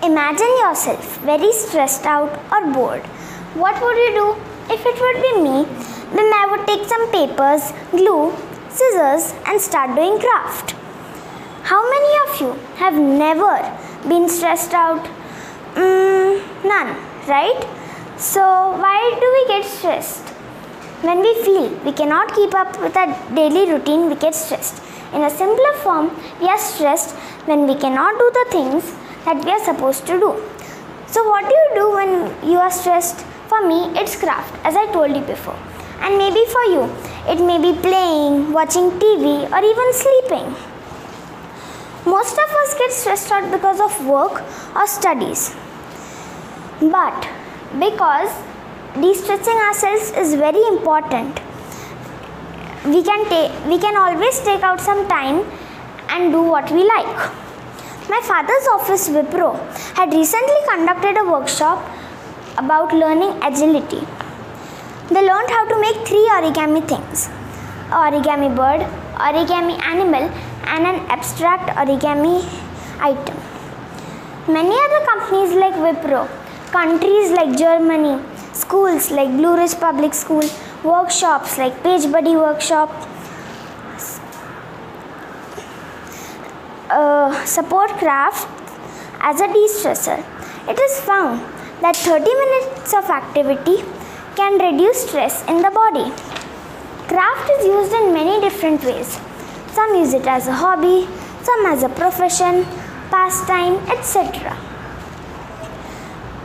Imagine yourself very stressed out or bored. What would you do? If it would be me, then I would take some papers, glue, scissors and start doing craft. How many of you have never been stressed out? None, right? So why do we get stressed? When we feel we cannot keep up with our daily routine, we get stressed. In a simpler form, we are stressed when we cannot do the things that we are supposed to do. So what do you do when you are stressed? For me, it's craft, as I told you before. And maybe for you, it may be playing, watching TV or even sleeping. Most of us get stressed out because of work or studies. But because de-stressing ourselves is very important, we can always take out some time and do what we like. My father's office, Wipro, had recently conducted a workshop about learning agility. They learned how to make 3 origami things: origami bird, origami animal and an abstract origami item. Many other companies like Wipro, countries like Germany, schools like Blue Ridge Public School, workshops like Page Buddy Workshop, support craft as a de-stressor. It is found that 30 minutes of activity can reduce stress in the body. Craft is used in many different ways. Some use it as a hobby, some as a profession, pastime, etc.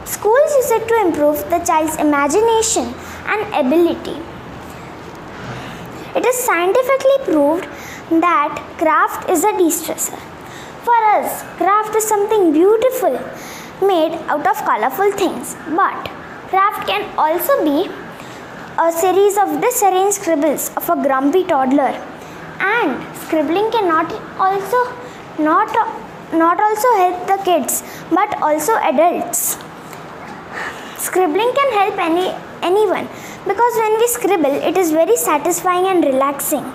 Schools use it to improve the child's imagination and ability. It is scientifically proved that craft is a de-stressor. For us, craft is something beautiful made out of colorful things. But craft can also be a series of disarranged scribbles of a grumpy toddler. And scribbling cannot also help the kids, but also adults. Scribbling can help anyone, because when we scribble, it is very satisfying and relaxing.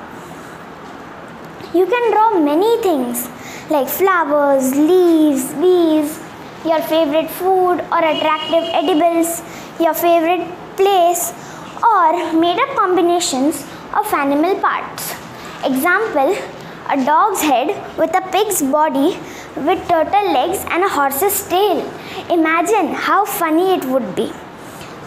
You can draw many things like flowers, leaves, bees, your favorite food or attractive edibles, your favorite place, or made up combinations of animal parts. Example, a dog's head with a pig's body with turtle legs and a horse's tail. Imagine how funny it would be.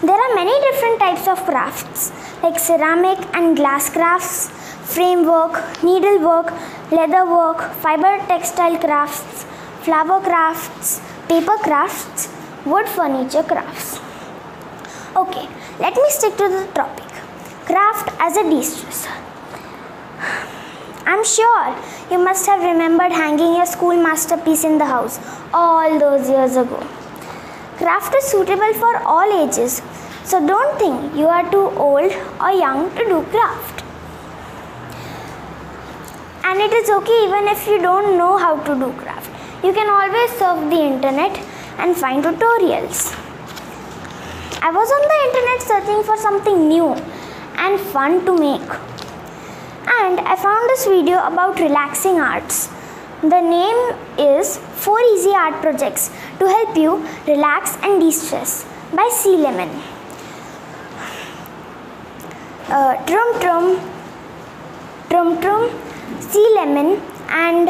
There are many different types of crafts like ceramic and glass crafts, framework, needlework, leatherwork, fiber textile crafts, flower crafts, paper crafts, wood furniture crafts. Okay, let me stick to the topic. Craft as a de-stressor. I'm sure you must have remembered hanging your school masterpiece in the house all those years ago. Craft is suitable for all ages, so don't think you are too old or young to do craft. And it is okay even if you don't know how to do craft. You can always surf the internet and find tutorials. I was on the internet searching for something new and fun to make. And I found this video about relaxing arts. The name is 4 Easy Art Projects to Help You Relax and De-Stress by C. Lemon. Trum Trum, C. Lemon and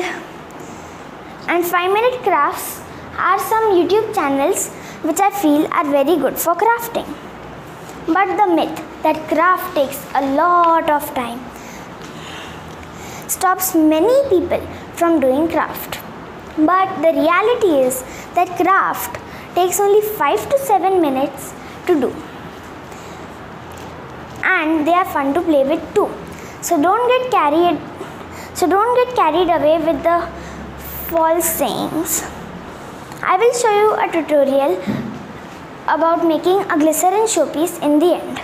5-minute crafts are some YouTube channels which I feel are very good for crafting. But the myth that craft takes a lot of time stops many people from doing craft. But the reality is that craft takes only 5 to 7 minutes to do. And they are fun to play with too. So don't get carried away with the false sayings. I will show you a tutorial about making a glycerin showpiece in the end.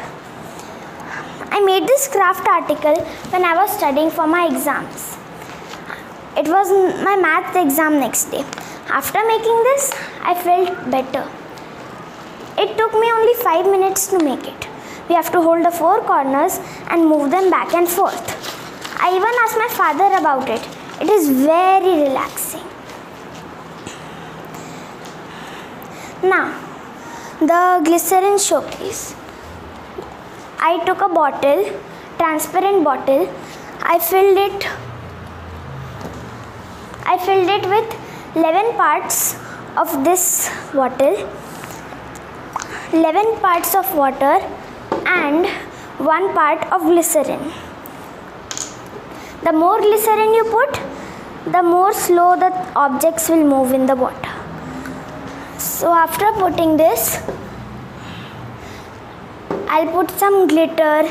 I made this craft article when I was studying for my exams. It was my math exam next day. After making this, I felt better. It took me only 5 minutes to make it. We have to hold the 4 corners and move them back and forth. I even asked my father about it. It is very relaxing. Now, the glycerin showcase. I took a bottle, transparent bottle. I filled it with 11 parts of this bottle, 11 parts of water and 1 part of glycerin. The more glycerin you put, the more slow the objects will move in the water. So after putting this, I'll put some glitter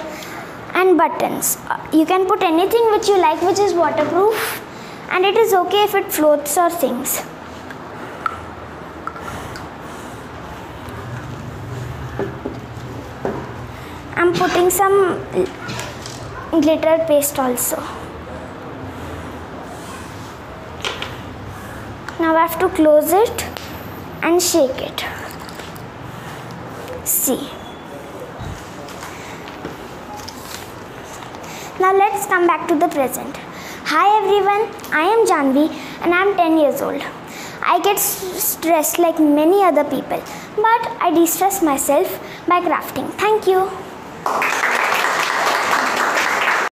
and buttons. You can put anything which you like which is waterproof, and it is okay if it floats or sinks. I'm putting some glitter paste also. Now I have to close it and shake it. See. Now let's come back to the present. Hi everyone, I am Janvi and I am 10 years old. I get stressed like many other people, but I de-stress myself by crafting. Thank you.